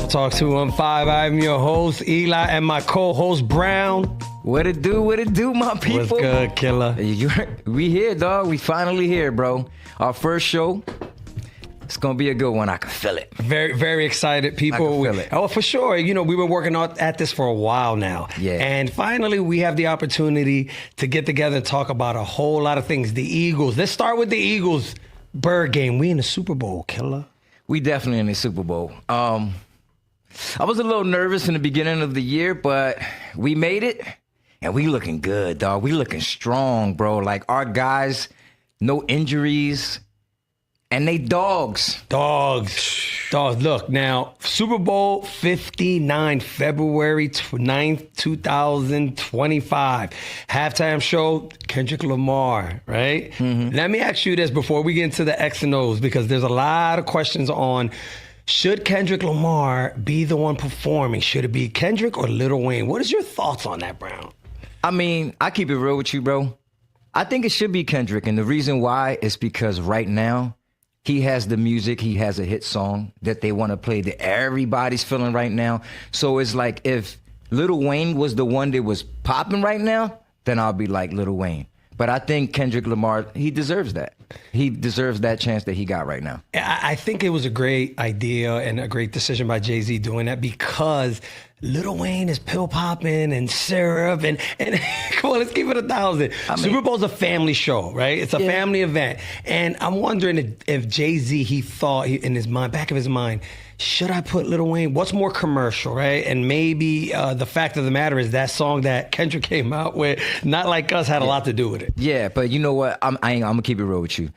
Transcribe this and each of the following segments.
Talk 215. I'm your host, Eli, and my co-host, Brown. What it do, my people? What's good, killer? We here, dog. We finally here, bro. Our first show. It's going to be a good one. I can feel it. Very, very excited, people. I can feel it. Oh, for sure. You know, we've been working at this for a while now. Yeah. And finally, we have the opportunity to get together and talk about a whole lot of things. The Eagles. Let's start with the Eagles. Bird game. We in the Super Bowl, killer. We definitely in the Super Bowl. I was a little nervous in the beginning of the year, but we made it, and we looking good, dog. We looking strong, bro. Like, our guys, no injuries, and they dogs. Dogs. Look, now, Super Bowl 59, February 9th, 2025. Halftime show, Kendrick Lamar, right? Mm-hmm. Let me ask you this before we get into the X and O's, because there's a lot of questions on, should Kendrick Lamar be the one performing? Should it be Kendrick or Lil Wayne? What is your thoughts on that, Brown? I mean, I keep it real with you, bro. I think it should be Kendrick, and the reason why is because right now, he has the music, he has a hit song that they want to play that everybody's feeling right now. So it's like if Lil Wayne was the one that was popping right now, then I'll be like Lil Wayne. But I think Kendrick Lamar, he deserves that. He deserves that chance that he got right now. I think it was a great idea and a great decision by Jay-Z doing that, because Lil Wayne is pill popping and syrup and come on, let's keep it 1,000. Super Bowl's a family show, right? It's a family event. And I'm wondering if Jay-Z, he thought in his mind, back of his mind, should I put Lil Wayne? What's more commercial, right? And maybe the fact of the matter is that song that Kendrick came out with, Not Like Us, had a lot to do with it. Yeah, but you know what? I'm gonna keep it real with you.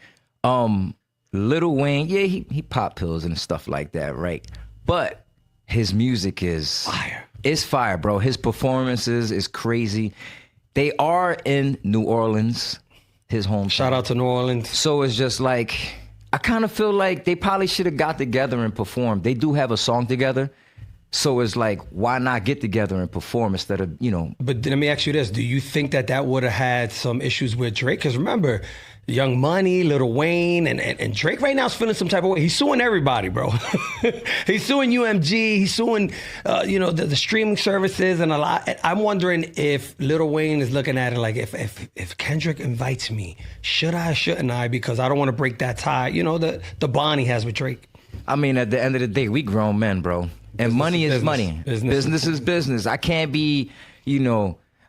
Lil Wayne, yeah, he pop pills and stuff like that, right? But his music is fire. It's fire, bro. His performances is crazy. They are in New Orleans, his home. Shout out to New Orleans. So it's just like, I kind of feel like they probably should have got together and performed. They do have a song together. So it's like, why not get together and perform instead of, you know. But let me ask you this. Do you think that would have had some issues with Drake? Because remember, Young Money, Lil Wayne, and Drake right now is feeling some type of way. He's suing everybody, bro. He's suing UMG. He's suing, the streaming services and a lot. I'm wondering if Lil Wayne is looking at it like, if Kendrick invites me, should I or shouldn't I? Because I don't want to break that tie, the bond he has with Drake. I mean, at the end of the day, we grown men, bro. And money is money. Business is business. I can't be,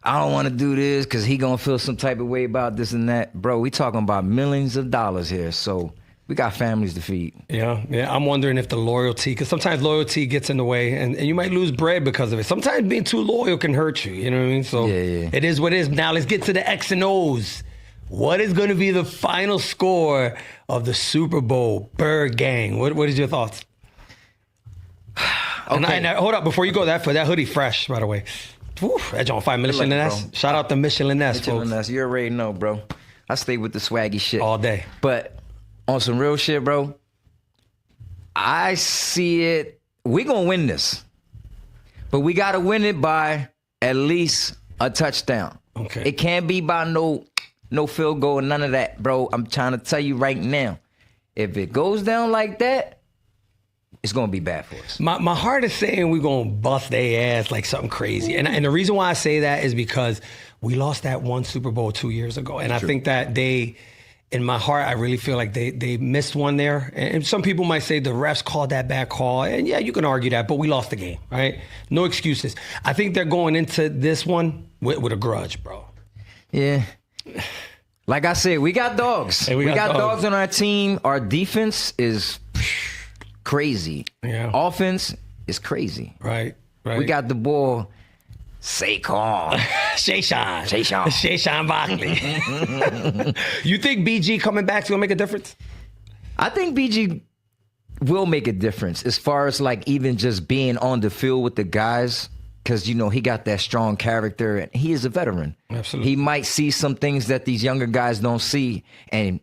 I don't want to do this because he going to feel some type of way about this and that. Bro, we talking about millions of dollars here. So we got families to feed. Yeah. I'm wondering if the loyalty, because sometimes loyalty gets in the way and you might lose bread because of it. Sometimes being too loyal can hurt you. You know what I mean? So It is what it is. Now let's get to the X and O's. What is going to be the final score of the Super Bowl? Bird Gang. What is your thoughts? Okay. And hold up, before you go, that hoodie fresh, by the way. Woof, that's on 5 Michelin Ness. Shout out to Michelin Ness, folks. Ness, you already know, bro. I stay with the swaggy shit all day. But on some real shit, bro, I see it. We gonna win this, but we gotta win it by at least a touchdown. Okay. It can't be by no field goal, none of that, bro. I'm trying to tell you right now. If it goes down like that, it's going to be bad for us. My heart is saying we're going to bust their ass like something crazy. And the reason why I say that is because we lost that one Super Bowl 2 years ago. And I think that in my heart, I really feel like they missed one there. And some people might say the refs called that bad call. And yeah, you can argue that, but we lost the game, right? No excuses. I think they're going into this one with a grudge, bro. Yeah. Like I said, we got dogs. Hey, we got dogs on our team. Our defense is crazy. Yeah. Offense is crazy. Right. We got the ball. Saquon. Shayshawn Barkley. You think BG coming back is going to make a difference? I think BG will make a difference as far as like even just being on the field with the guys, because, he got that strong character and he is a veteran. Absolutely. He might see some things that these younger guys don't see and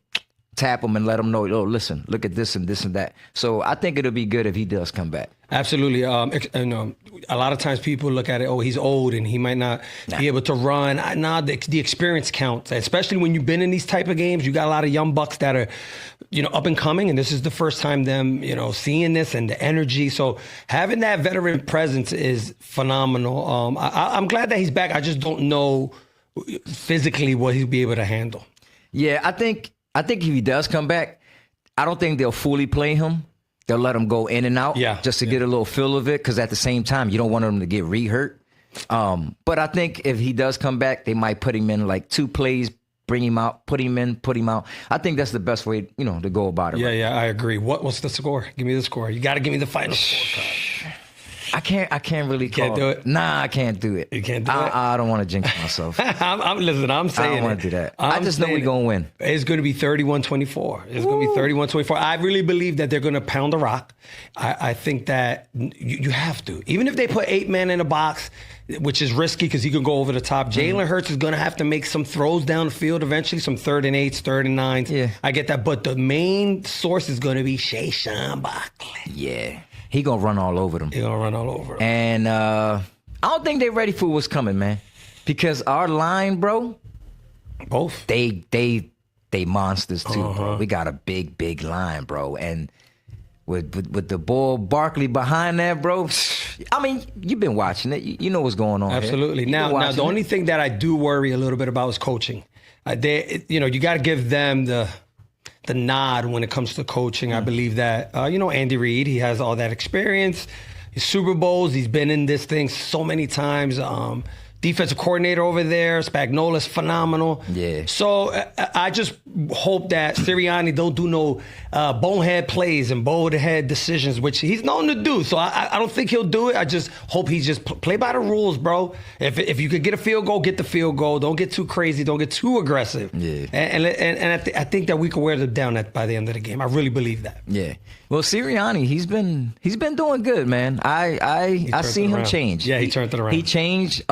tap him and let him know, oh, listen, look at this and this and that. So I think it'll be good if he does come back. Absolutely. A lot of times people look at it, oh, he's old and he might not be able to run. The experience counts, especially when you've been in these type of games. You got a lot of young bucks that are, up and coming, and this is the first time them, seeing this and the energy. So having that veteran presence is phenomenal. I'm glad that he's back. I just don't know physically what he'll be able to handle. Yeah, I think if he does come back, I don't think they'll fully play him. They'll let him go in and out just to get a little feel of it, because at the same time, you don't want him to get re-hurt. But I think if he does come back, they might put him in like 2 plays, bring him out, put him in, put him out. I think that's the best way, to go about it. Yeah, I agree. What's the score? Give me the score. You got to give me the final score. I can't really call. Can't do it? Nah, I can't do it. You can't do it? I don't want to jinx myself. Listen, I'm saying I don't want to do that. I just know we're going to win. It's going to be 31-24. It's going to be 31-24. I really believe that they're going to pound the rock. I think that you have to. Even if they put 8 men in a box, which is risky because he can go over the top. Jalen Hurts is going to have to make some throws down the field eventually, some 3rd and 8s, 3rd and 9s. Yeah. I get that. But the main source is going to be Sean Barkley. Yeah. He going to run all over them. He going to run all over them. And I don't think they're ready for what's coming, man. Because our line, bro. Both. They monsters too, bro. We got a big line, bro. And with the boy Barkley behind that, bro. I mean, you've been watching it. You know what's going on. Absolutely. Here. Now the only thing that I do worry a little bit about is coaching. You got to give them the nod when it comes to coaching. I believe that, Andy Reid, he has all that experience. His Super Bowls, he's been in this thing so many times. Defensive coordinator over there, Spagnuolo's phenomenal. Yeah. So I just hope that Sirianni don't do no bonehead plays and bonehead decisions, which he's known to do. So I don't think he'll do it. I just hope he just play by the rules, bro. If you could get a field goal, get the field goal. Don't get too crazy. Don't get too aggressive. Yeah. And I think that we can wear them down by the end of the game. I really believe that. Yeah. Well, Sirianni, he's been doing good, man. I seen him change. Yeah, he turned it around. He changed.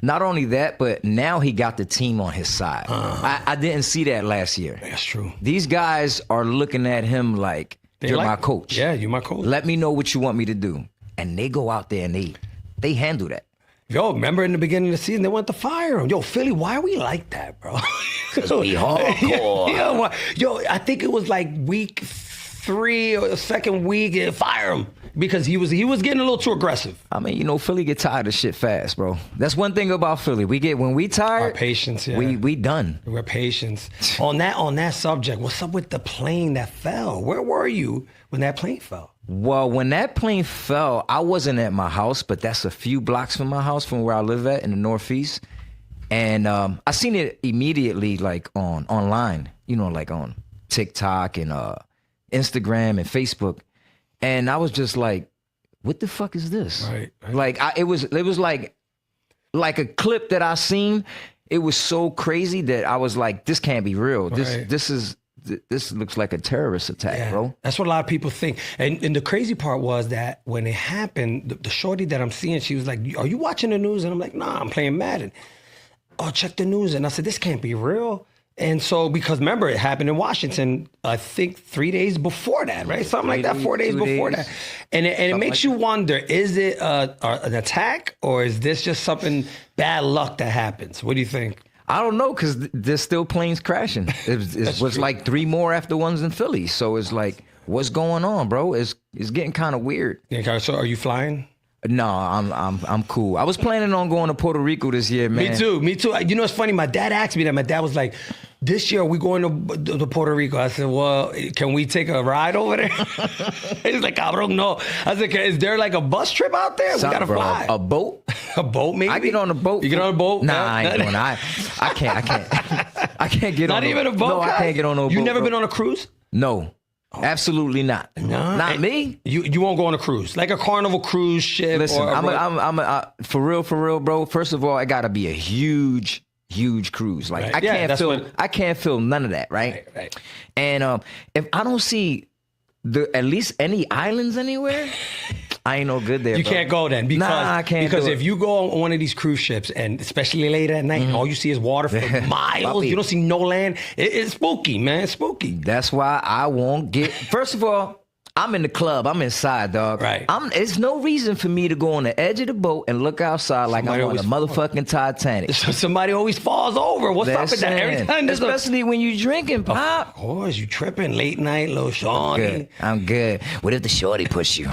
Not only that, but now he got the team on his side. I didn't see that last year. That's true. These guys are looking at him like, you're my coach. Yeah, you're my coach. Let me know what you want me to do. And they go out there and they handle that. Yo, remember in the beginning of the season, they wanted to fire him. Yo, Philly, why are we like that, bro? Because we hardcore. Yo, I think it was like week 3 or the second week, fire him. Because he was getting a little too aggressive. I mean, Philly get tired of shit fast, bro. That's one thing about Philly. When we tired, our patience, yeah. We done. We're patience. on that subject, what's up with the plane that fell? Where were you when that plane fell? Well, when that plane fell, I wasn't at my house, but that's a few blocks from my house, from where I live at in the Northeast. And I seen it immediately, like online, like on TikTok and Instagram and Facebook. And I was just like, what the fuck is this? Right. Like, it was like a clip that I seen. It was so crazy that I was like, this can't be real. This looks like a terrorist attack, bro. That's what a lot of people think. And the crazy part was that when it happened, the shorty that I'm seeing, she was like, are you watching the news? And I'm like, nah, I'm playing Madden. Oh, check the news. And I said, this can't be real. And so, because remember, it happened in Washington, I think 3 days before that, right? Something like that, 4 days before that. And it makes you wonder, is it an attack, or is this just something bad luck that happens? What do you think? I don't know, because there's still planes crashing. It was like 3 more after ones in Philly. So it's like, what's going on, bro? It's getting kind of weird. Yeah, so are you flying? No, I'm cool. I was planning on going to Puerto Rico this year, man. Me too. You know, it's funny. My dad asked me that. My dad was like, this year are we going to Puerto Rico? I said, well, can we take a ride over there? He's like, I don't know. I said, is there like a bus trip out there? We got to fly. A boat? A boat, maybe? I get on a boat. You get on a boat? Nah, I ain't doing that. I can't. I can't get on Not even a boat? No, I can't get on no boat. You never been on a cruise? No. Absolutely not. No, not me. You won't go on a cruise, like a Carnival cruise ship. Listen, I'm for real, bro. First of all, it got to be a huge cruise. Like, right. I can't feel none of that, right? Right. And if I don't see at least any islands anywhere, I ain't no good there. You bro. can't go then because I can't because do if it. you go on one of these cruise ships and especially late at night, and all you see is water for miles. You don't see no land. It's spooky, man. It's spooky. That's why I won't get. First of all, I'm in the club. I'm inside, dog. Right. It's no reason for me to go on the edge of the boat and look outside like Somebody I'm on the motherfucking Titanic. Somebody always falls over. What's up with that? Every time there's especially when you drinking, Pop. Of course, you tripping late night, little Shawnee. Good. I'm good. What if the shorty push you?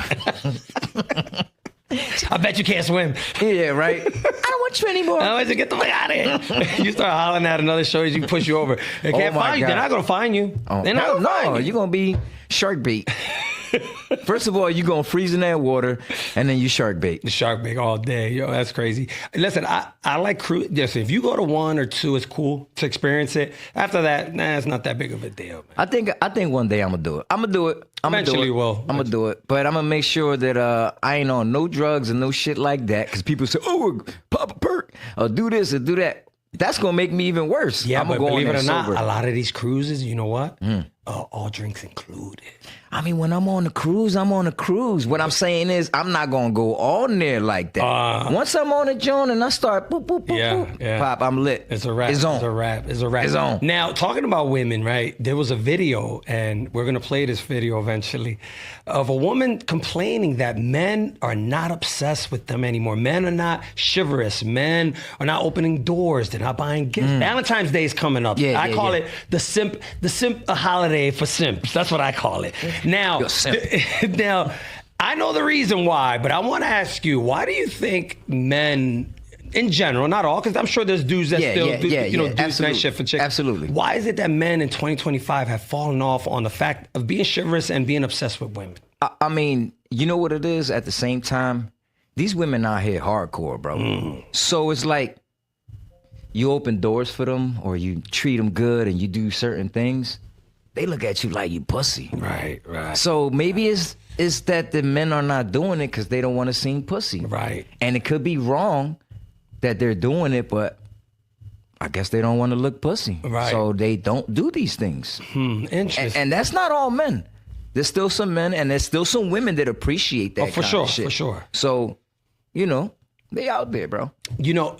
I bet you can't swim. Yeah, right. I don't want you anymore. I want you to get the fuck out of here. You start hollering at another show, you push you over. They can't my find you. They're God. not gonna find you. They're not gonna no, find you. you're gonna be shark bait. First of all, you're gonna freeze in that water, and then you shark bait. The shark bait all day. Yo, that's crazy. Listen, I like cruise. Yes, if you go to one or two, it's cool to experience it. After that, it's not that big of a deal, man. I think one day I'm gonna do it. I'm gonna do it. Eventually you will. I'm gonna do it. But I'm gonna make sure that I ain't on no drugs and no shit like that. Because people say, "Oh, pop a perk, or do this or do that." That's gonna make me even worse. Yeah, I'm but gonna go believe on it or there not, sober. a lot of these cruises, you know what? All drinks included. I mean, when I'm on the cruise, I'm on a cruise. What I'm saying is, I'm not gonna go on there like that. Once I'm on a joint and I start boop boop boop boop, pop, I'm lit. It's a wrap. It's on. It's a wrap. It's a wrap. It's on. Now, talking about women, right? There was a video, and we're gonna play this video eventually, of a woman complaining that men are not obsessed with them anymore. Men are not chivalrous. Men are not opening doors. They're not buying gifts. Valentine's Day is coming up. Yeah, I yeah, call yeah. it the simp holiday for simps. That's what I call it. Now, You're a simp. now, I know the reason why, but I want to ask you, why do you think men, in general, not all, because I'm sure there's dudes that still do nice Absolutely. shit for chicks. Absolutely. Why is it that men in 2025 have fallen off on the fact of being chivalrous and being obsessed with women? I mean, you know what it is? At the same time, these women out here hardcore, bro. So it's like you open doors for them or you treat them good and you do certain things. They look at you like you pussy. Right. So maybe it's that the men are not doing it because they don't want to seem pussy. Right. And it could be wrong that they're doing it, but I guess they don't want to look pussy. Right. So they don't do these things. Interesting. And that's not all men. There's still some men and there's still some women that appreciate that for kind sure, of shit. for sure. So, they out there, bro. You know,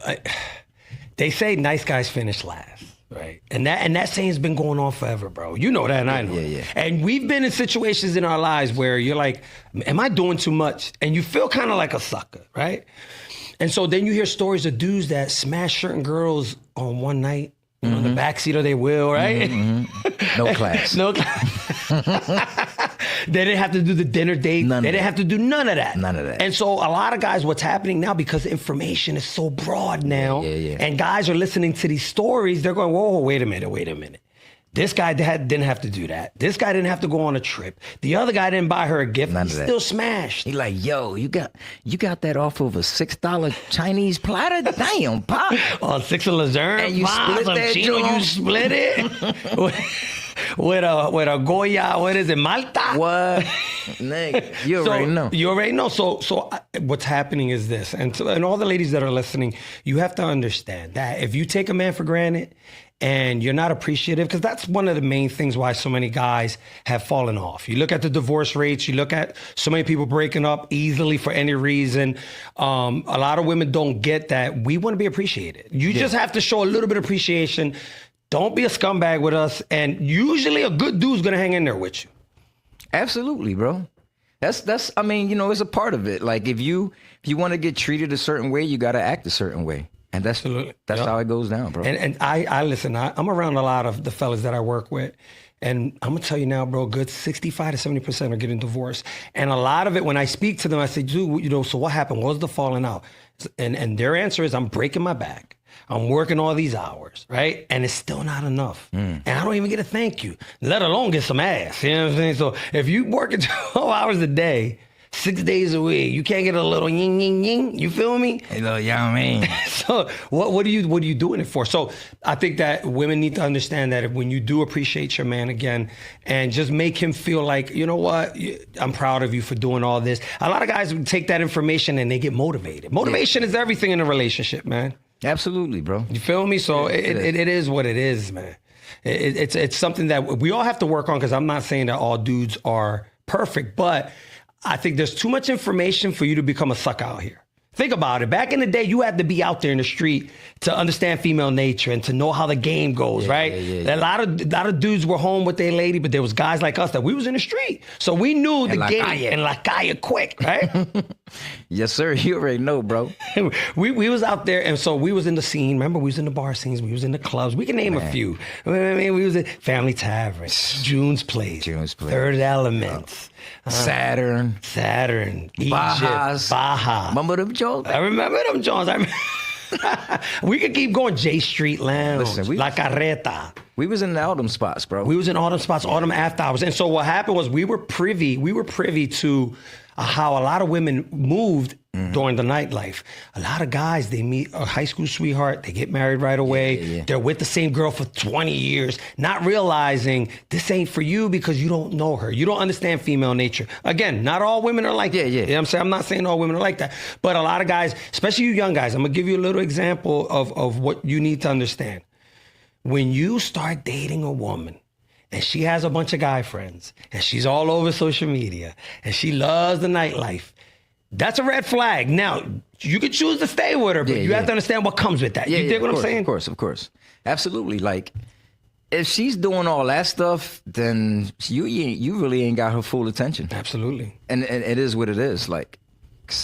they say nice guys finish last, right? And that saying's been going on forever, bro. You know that, and I know. Yeah. And we've been in situations in our lives where you're like, am I doing too much? And you feel kind of like a sucker, right? And so then you hear stories of dudes that smash certain girls on one night, you know, in the backseat of their wheel, right? No class. No class. They didn't have to do the dinner date. None of They didn't that. have to do none of that. None of that. And so a lot of guys, what's happening now, because information is so broad now, Yeah. and guys are listening to these stories, they're going, whoa, wait a minute. This guy didn't have to do that. This guy didn't have to go on a trip. The other guy didn't buy her a gift. None He of that. still smashed. He like, yo, you got that off of a $6 Chinese platter? Damn, pop. On 6 of Luzerne, And you Vines, split some that Chino, you joint? split it with a Goya. What is it, Malta? What? Nigga, you already know. You already know. So what's happening is this, and all the ladies that are listening, you have to understand that if you take a man for granted and you're not appreciative, because that's one of the main things why so many guys have fallen off. You look at the divorce rates, you look at so many people breaking up easily for any reason. A lot of women don't get that we want to be appreciated. You just have to show a little bit of appreciation. Don't be a scumbag with us. And usually a good dude's going to hang in there with you. Absolutely, bro. That's I mean, it's a part of it. Like if you want to get treated a certain way, you got to act a certain way. And that's how it goes down, bro. And I listen, I'm around a lot of the fellas that I work with. And I'm going to tell you now, bro, good 65 to 70% are getting divorced. And a lot of it, when I speak to them, I say, dude, so what happened? What was the falling out? And their answer is, I'm breaking my back. I'm working all these hours, right? And it's still not enough. And I don't even get a thank you, let alone get some ass. You know what I'm saying? So if you working 12 hours a day, 6 days a week, you can't get a little ying, ying, ying. You feel me? Hello, yeah, man. So what are you doing it for? So I think that women need to understand that when you do appreciate your man again and just make him feel like, you know what, I'm proud of you for doing all this. A lot of guys take that information and they get motivated. Motivation is everything in a relationship, man. Absolutely, bro. You feel me? So it is what it is, man. It's something that we all have to work on, because I'm not saying that all dudes are perfect, but I think there's too much information for you to become a sucker out here. Think about it. Back in the day, you had to be out there in the street to understand female nature and to know how the game goes, right? A lot of dudes were home with their lady, but there was guys like us that we was in the street. So we knew the game and La Calle quick, right? Yes, sir. You already know, bro. we was out there, and so we was in the scene. Remember, we was in the bar scenes. We was in the clubs. We can name a few. I mean, we was at Family Tavern, June's Place, Third Elements. Saturn, Egypt, Bajas. Baja. Remember them Jones? I remember them Jones. We could keep going. J Street Lounge, La Carreta. We was in all them spots, bro. We was in all them spots, all them after hours. And so what happened was we were privy to how a lot of women moved during the nightlife. A lot of guys, they meet a high school sweetheart, they get married right away. They're with the same girl for 20 years, not realizing this ain't for you because you don't know her. You don't understand female nature. Again, not all women are like that. You know what I'm saying? I'm not saying all women are like that. But a lot of guys, especially you young guys, I'm going to give you a little example of what you need to understand. When you start dating a woman, and she has a bunch of guy friends, and she's all over social media, and she loves the nightlife, that's a red flag. Now, you could choose to stay with her, but you have to understand what comes with that. You dig what I'm saying? Of course. Absolutely. Like, if she's doing all that stuff, then you really ain't got her full attention. Absolutely. And it is what it is. Like,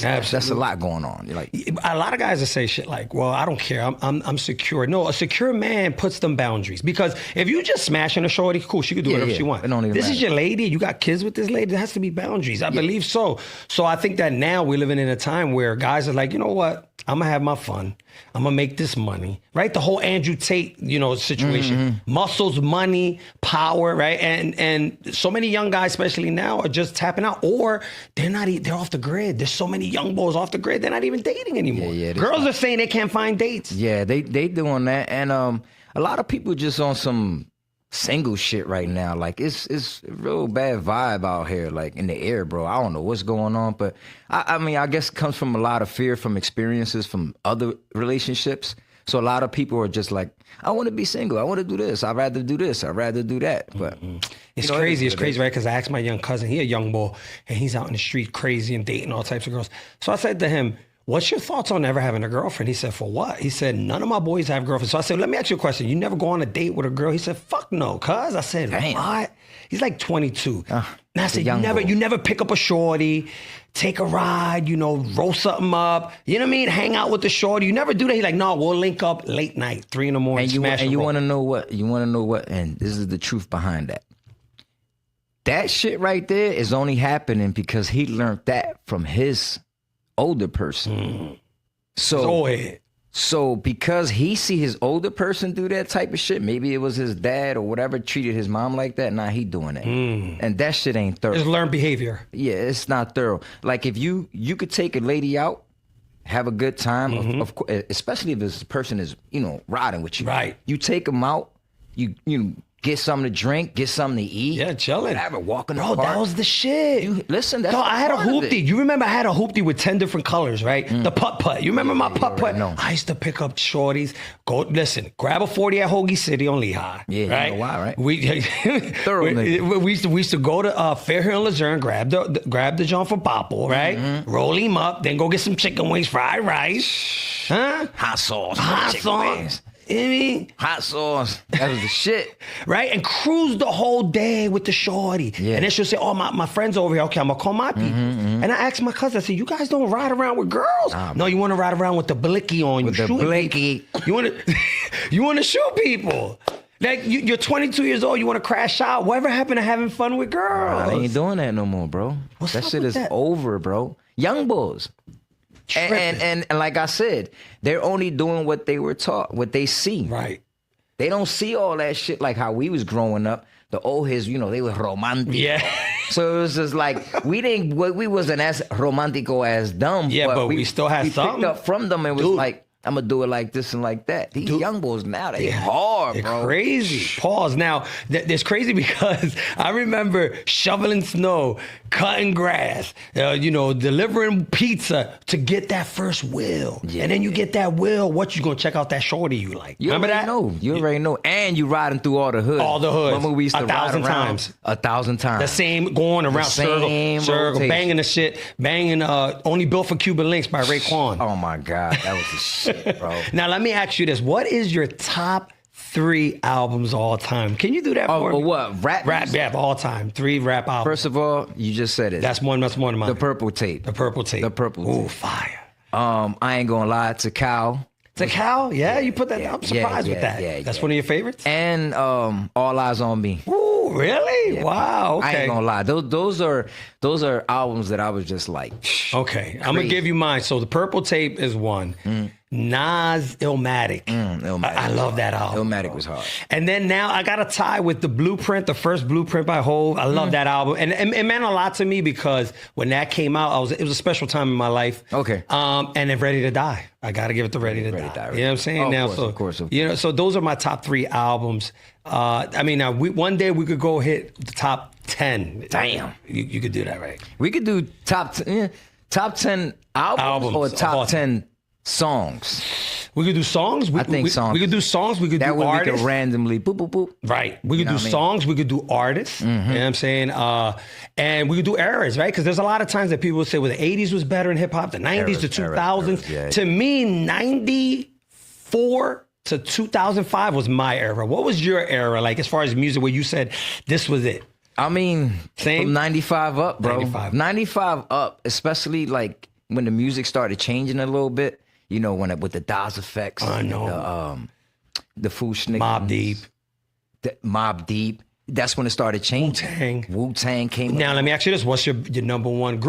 that's a lot going on. You're like, a lot of guys that say shit like, well, I don't care. I'm secure. No, a secure man puts them boundaries, because if you just smashing a shorty, cool, she could do whatever she wants. This is your lady. You got kids with this lady. There has to be boundaries. I believe so. So I think that now we're living in a time where guys are like, you know what? I'm going to have my fun. I'm going to make this money, right? The whole Andrew Tate, situation. Muscles, money, power, right? And so many young guys, especially now, are just tapping out, or they're off the grid. There's so many young boys off the grid, they're not even dating anymore. Girls are saying they can't find dates. Yeah, they doing that. And a lot of people just on some single shit right now. Like, it's a real bad vibe out here, like in the air, bro. I don't know what's going on, but I mean, I guess it comes from a lot of fear from experiences from other relationships. So a lot of people are just like, I want to be single. I want to do this. I'd rather do this. I'd rather do that. But it's crazy. It's crazy, right? Because I asked my young cousin, he a young boy, and he's out in the street crazy and dating all types of girls. So I said to him, what's your thoughts on never having a girlfriend? He said, for what? He said, none of my boys have girlfriends. So I said, let me ask you a question. You never go on a date with a girl? He said, fuck no, cuz. I said, what? He's like 22. And I said, you never pick up a shorty, take a ride, roll something up, you know what I mean? Hang out with the shorty. You never do that. He's like, no, we'll link up late night, 3 a.m, and you want to know what? You want to know what? And this is the truth behind that. That shit right there is only happening because he learned that from his older person. So because he see his older person do that type of shit, maybe it was his dad or whatever treated his mom like that. Nah, he doing it, and that shit ain't thorough. It's learned behavior. Yeah, it's not thorough. Like, if you could take a lady out, have a good time, of course, especially if this person is riding with you. Right. You take them out. You get something to drink, get something to eat. Yeah, chilling. Walking the park. That was the shit. Listen, that's I had a hoopty. You remember I had a hoopty with 10 different colors, right? The putt-putt. You remember my putt-putt? No. I used to pick up shorties. Grab a 40 at Hoagie City on Lehigh. Yeah, right? You know why, right? We used to go to Fair Hill and Luzerne, grab the John for Popple, right? Roll him up, then go get some chicken wings, fried rice. Huh? Hot sauce. Wings. You know what I mean? Hot sauce. That was the shit. Right? And cruise the whole day with the shorty. Yeah. And then she'll say, oh, my friend's over here. Okay, I'm going to call my people. And I asked my cousin, I said, you guys don't ride around with girls? No, you want to ride around with the blicky on. With the blicky. You want to shoot people. Like, you're 22 years old, you want to crash out. Whatever happened to having fun with girls? I ain't doing that no more, bro. That shit is over, bro. Young boys. And like I said, they're only doing what they were taught, what they see. Right. They don't see all that shit like how we was growing up. The old heads, they were romantic. Yeah. So it was just like, we wasn't as romantico as them. Yeah, but we still had something. Picked up from them. It was like, I'm gonna do it like this and like that. These young boys now, they hard, They're bro. crazy. Pause. Now, it's crazy because I remember shoveling snow, cutting grass, delivering pizza to get that first wheel. Yeah. And then you get that wheel, what you gonna check out that shorty you like? You remember that? You already know. And you riding through all the hoods. All the hoods. Remember we used to 1,000 ride around times. 1,000 times. The same, going around, circle, rotation. banging the shit, banging Only Built for Cuban Links by Raekwon. Oh my God, that was the shit, bro. Now, let me ask you this. What is your top 3 albums all time? Can you do that for me? What? Rap, yeah, all time. 3 rap albums. First of all, you just said it. That's one of mine. The Purple Tape. The Purple Tape. Ooh, fire. I ain't gonna lie, to Cal. To Cal? Yeah, you put that. I'm surprised with that. That's one of your favorites? And All Eyes on Me. Ooh, really? Yeah, wow. Okay. I ain't gonna lie. Those are albums that I was just like. Okay, I'm gonna give you mine. So the Purple Tape is one. Nas Illmatic. I love that album. Illmatic was hard. And then now I got a tie with the Blueprint, the first Blueprint by Hov. I love that album, and it meant a lot to me because when that came out, it was a special time in my life. Okay. And then Ready to Die. I got to give it to Ready to Die. Right. You know what I'm saying? Of course. So those are my top 3 albums. Now one day we could go hit the top 10. Damn. You could do that, right? We could do top 10 albums or top 10 songs. We could do songs. I think songs. We could do songs. We could that do way artists. We could randomly boop, boop, boop. Right. We could do songs. We could do artists. You know what I'm saying? And we could do eras, right? Because there's a lot of times that people would say, well, the 80s was better in hip hop, the 90s, the 2000s. Yeah. To me, 94 to 2005 was my era. What was your era, like, as far as music, where you said this was it? I mean, Same? from 95 up, bro. 95 up, especially like when the music started changing a little bit. You know, with the Das Effects, I know. The Fu-Schnick, Mobb Deep. That's when it started changing. Wu-Tang came. Now let me ask you this: what's your number one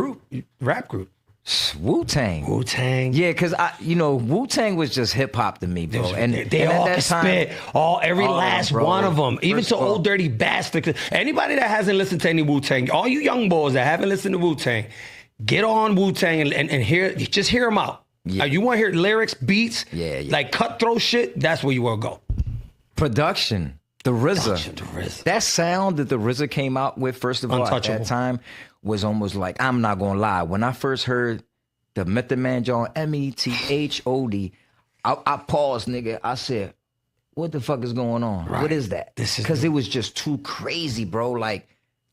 rap group? Wu-Tang. Yeah, because Wu-Tang was just hip hop to me, bro. And they all can spit, every last one of them, even to Old Dirty Bastard. Anybody that hasn't listened to any Wu-Tang, all you young boys that haven't listened to Wu-Tang, get on Wu-Tang and hear them out. Yeah. You want to hear lyrics, beats, like cutthroat shit? That's where you want to go. Production, the RZA. That sound that the RZA came out with, first of all, at that time, was almost like, I'm not going to lie. When I first heard the Method Man John, METHOD, I paused, nigga. I said, what the fuck is going on? Right. What is that? Because it was just too crazy, bro. Like,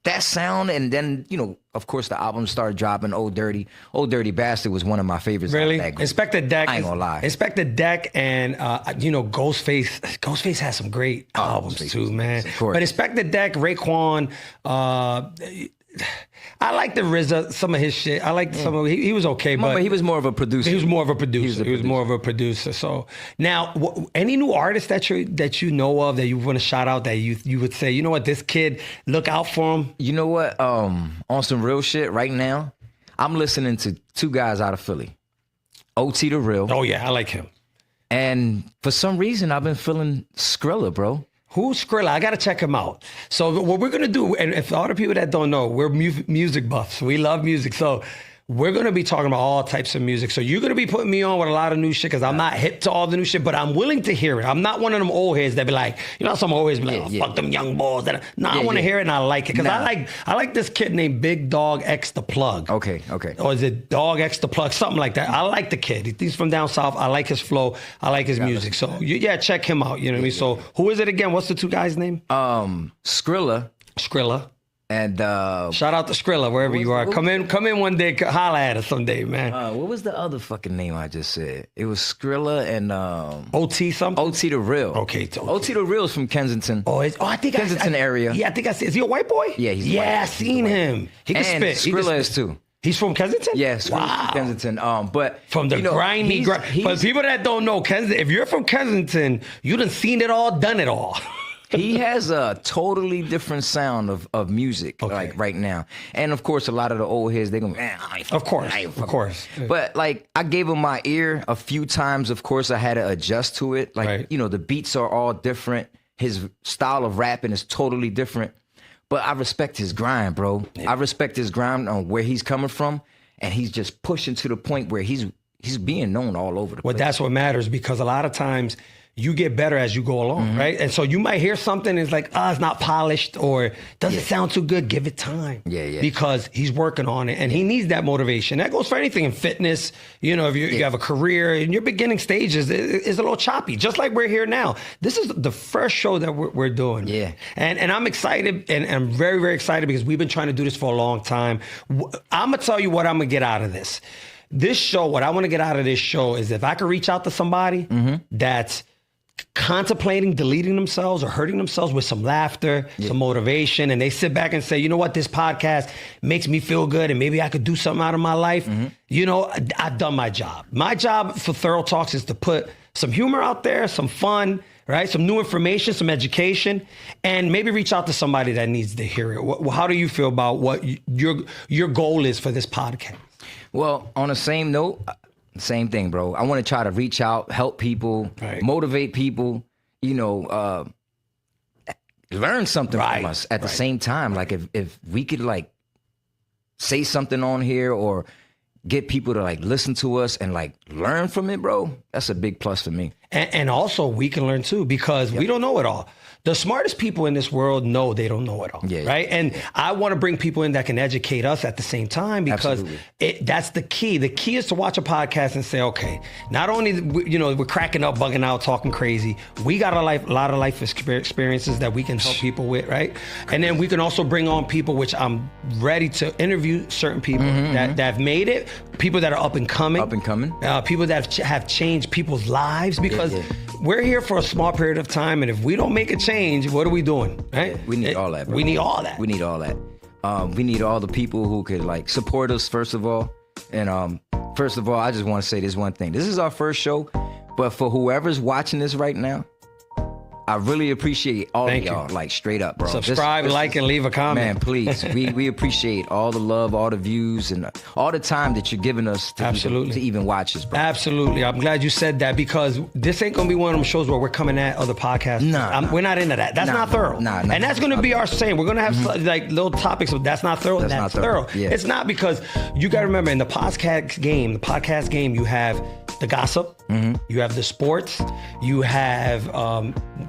that sound, and then, of course, the album started dropping. Old Dirty Bastard was one of my favorites. Really? Inspector Deck. I ain't gonna lie. Inspector Deck and, Ghostface. Ghostface has some great albums too, man. Of course. But Inspector Deck, Raekwon, I like the RZA, some of his shit. I like some of he was okay, but he was more of a producer. He was more of a producer. So now, any new artists that you know of that you want to shout out that you would say, you know what, this kid, look out for him. You know what? On some real shit right now, I'm listening to 2 guys out of Philly, OT the Real. Oh yeah, I like him. And for some reason, I've been feeling Skrilla, bro. Who's Skrilla? I got to check him out. So what we're going to do, and if all the people that don't know, we're music buffs. We love music. So we're going to be talking about all types of music. So you're going to be putting me on with a lot of new shit because I'm not hip to all the new shit, but I'm willing to hear it. I'm not one of them old heads that be like, some old heads be like, fuck them young boys. I want to hear it and I like it because I like this kid named Big Dog X the Plug. Okay. Or is it Dog X the Plug? Something like that. I like the kid. He's from down south. I like his flow. I like his music. So check him out. You know what I mean? So who is it again? What's the 2 guys' name? Skrilla. And shout out to Skrilla wherever you are. Come in one day, holla at us someday, man. What was the other fucking name I just said? It was Skrilla and OT something. OT the Real. Okay, OT the Real is from Kensington. I think Kensington area. Yeah, I think I see. Is he a white boy? Yeah, he's white. I seen him. He can spit. Skrilla is too. He's from Kensington? Yes, wow. From Kensington. But from the grimy grind. But people that don't know Kensington, if you're from Kensington, you done seen it all, done it all. He has a totally different sound of music, like right now. And of course, a lot of the old heads, they're going, of course. But like, I gave him my ear a few times. Of course, I had to adjust to it. Like, the beats are all different. His style of rapping is totally different. But I respect his grind, bro. Yeah. I respect his grind on where he's coming from. And he's just pushing to the point where he's he's being known all over the Well, place. that's what matters, because a lot of times you get better as you go along, right? And so you might hear something, it's like, it's not polished or doesn't sound too good. Give it time. Yeah. Because he's working on it and he needs that motivation. That goes for anything in fitness. You know, if you have a career in your beginning stages, it's a little choppy, just like we're here now. This is the first show that we're doing. Yeah. And I'm excited, and I'm very, very excited because we've been trying to do this for a long time. I'm going to tell you what I'm going to get out of this. This show, what I want to get out of this show is if I could reach out to somebody that's contemplating deleting themselves or hurting themselves with some laughter, some motivation, and they sit back and say, you know what, this podcast makes me feel good and maybe I could do something out of my life. You know, I've done my job. My job for Thorough Talks is to put some humor out there, some fun, right? Some new information, some education, and maybe reach out to somebody that needs to hear it. How do you feel about what your goal is for this podcast? Well, on the same note, same thing, bro. I want to try to reach out, help people, motivate people, you know, learn something from us at the same time. Like if we could like say something on here or get people to like listen to us and like learn from it, bro, that's a big plus for me. And also we can learn too, because we don't know it all. The smartest people in this world know they don't know it all, right? And I want to bring people in that can educate us at the same time, because that's the key. The key is to watch a podcast and say, okay, not only, you know, we're cracking up, bugging out, talking crazy, we got a lot of life experiences that we can help people with, right? And then we can also bring on people, which I'm ready to interview certain people that have made it, people that are up and coming, people that have changed people's lives, because we're here for a small period of time, and if we don't make a change, what are we doing, right? We need all that, bro. We need all that. We need all that. We need all the people who could like support us, first of all. And first of all, I just want to say this one thing. This is our first show, but for whoever's watching this right now, I really appreciate all of y'all, like straight up, bro. Subscribe, like, and leave a comment. Man, please. we appreciate all the love, all the views, and all the time that you're giving us to even watch us, bro. Absolutely. I'm glad you said that, because this ain't going to be one of them shows where we're coming at other podcasts. We're not into that. That's not thorough. And that's going to be our saying. We're going to have like little topics of that's not thorough, that's not thorough. Yeah. It's not, because you got to remember, in the podcast game, you have the gossip, you have the sports, you have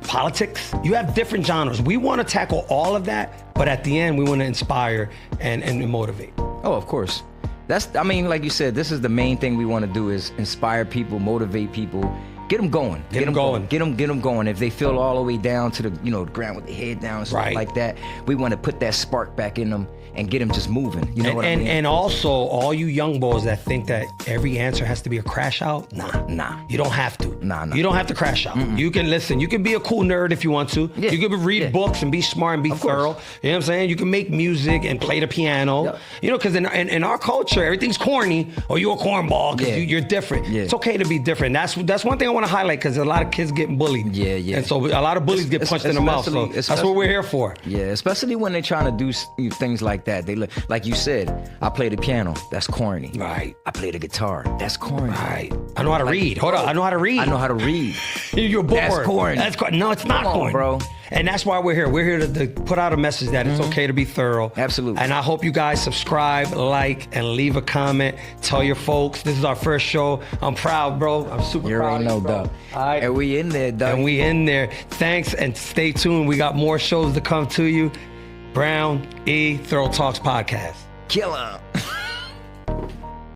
politics, you have different genres. We want to tackle all of that, but at the end, we want to inspire and motivate. Oh, of course. I mean, like you said, this is the main thing we want to do, is inspire people, motivate people, get them going. Get them going. If they feel all the way down to the ground with their head down and stuff like that, we want to put that spark back in them and get them just moving. You know what I mean? And also, all you young boys that think that every answer has to be a crash out, nah. You don't have to. Nah. You don't have to crash out. You can listen. You can be a cool nerd if you want to. Yeah. You can read books and be smart and be thorough. You know what I'm saying? You can make music and play the piano. Yeah. You know, because in our culture, everything's corny, or you're a cornball because you're different. Yeah. It's okay to be different. That's one thing I want to highlight, because a lot of kids getting bullied. Yeah. And so a lot of bullies get punched in the mouth. So that's what we're here for. Yeah, especially when they're trying to do things like that. They look, like you said, I play the piano. That's corny. Right. I play the guitar. That's corny. Right. I know how to read. Hold on. I know how to read. I know how to read. You're bored. That's corny. That's corny. No, it's not corny, bro. And that's why we're here. We're here to put out a message that it's okay to be thorough. Absolutely. And I hope you guys subscribe, like, and leave a comment. Tell your folks. This is our first show. I'm proud, bro. I'm super proud of you, bro. All right. And we in there, Doug. And we in there. Thanks, and stay tuned. We got more shows to come to you. Brown E. Thorough Talks Podcast. Kill 'em.